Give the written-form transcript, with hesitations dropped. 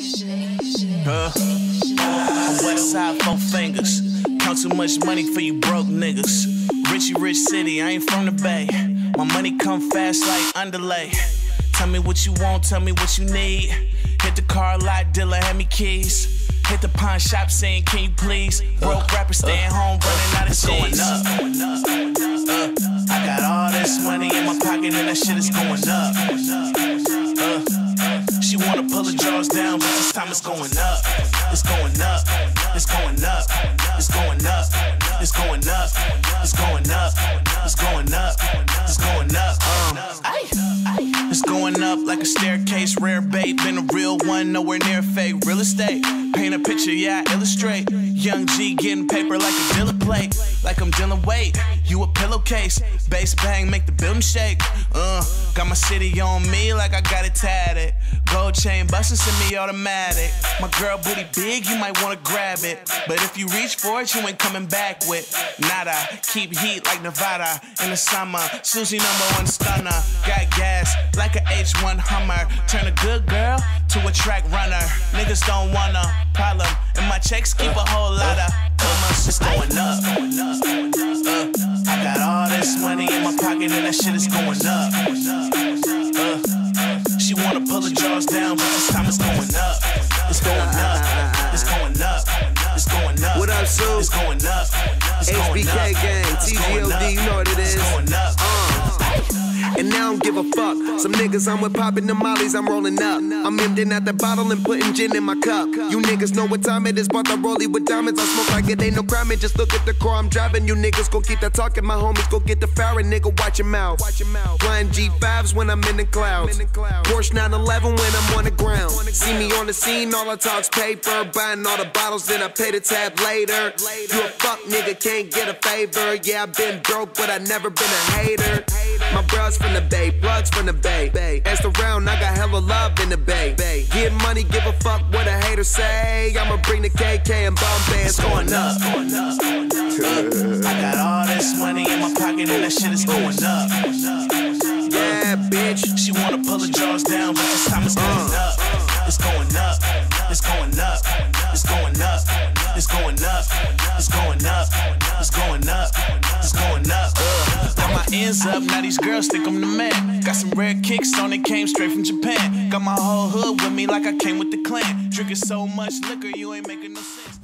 I'm west side, 4 fingers. Count too much money for you broke niggas. Richie rich city, I ain't from the Bay. My money come fast like underlay. Tell me what you want, tell me what you need. Hit the car lot, dealer, hand me keys. Hit the pawn shop saying, can you please? Broke rapper staying home, running out of cheese. I got all this money in my pocket and that shit is going up. She wanna pull the drawers down, but this time it's going up. It's going up. It's going up. It's going up. It's going up. It's going up. It's going up. It's going up. It's going up like a staircase, rare bait. Been a real one, nowhere near fake. Real estate, paint a picture, yeah, I illustrate. Young G getting paper like a dealer plate. Like I'm dealing weight, you a pillowcase. Bass bang, make the building shake. Got my city on me like I got it tatted. Gold chain bustin', semi-automatic. My girl booty big, you might wanna grab it. But if you reach for it, you ain't coming back with nada. Keep heat like Nevada in the summer. Susie #1 stunner. Got gas like a H1 Hummer. Turn a good girl to a track runner. Niggas don't want a problem, and my checks keep a whole lot of commas. It's going up. I got all this money in my pocket and that shit is going up. She wanna pull the drawers down, but this time it's going up. It's going up. It's going up. It's going up. What up, Sue? It's going up. It's going up. HBK gang, TGOD, you know what it is. It's going up. And now I don't give a fuck. Some niggas I'm with popping the mollies, I'm rolling up. I'm emptying out the bottle and putting gin in my cup. You niggas know what time it is, bought the rollie with diamonds. I smoke like it ain't no crime, and just look at the car I'm driving. You niggas gon' keep that talking, my homies go get the fire, nigga, watch your mouth. Flying G5s when I'm in the clouds. Porsche 911 when I'm on the ground. See me on the scene, all I talk's paper. Buying all the bottles, then I pay the tab later. You a fuck nigga, can't get a favor. Yeah, I've been broke, but I never been a hater. My bros from the Bay, plugs from the Bay. Asked around, I got hella love in the Bay. Get money, give a fuck what a hater say. I'ma bring the KK and Bombay. It's going up. I got all this money in my pocket and that shit is going up. Yeah, bitch. She wanna pull the drawers down, but this time it's going up. It's going up. It's going up. It's going up. It's going up. It's going up. It's going up. It's going up. Got my ends up, now these girls think I'm the man. Got some rare kicks on it, came straight from Japan. Got my whole hood with me like I came with the clan. Drinking so much liquor, you ain't making no sense.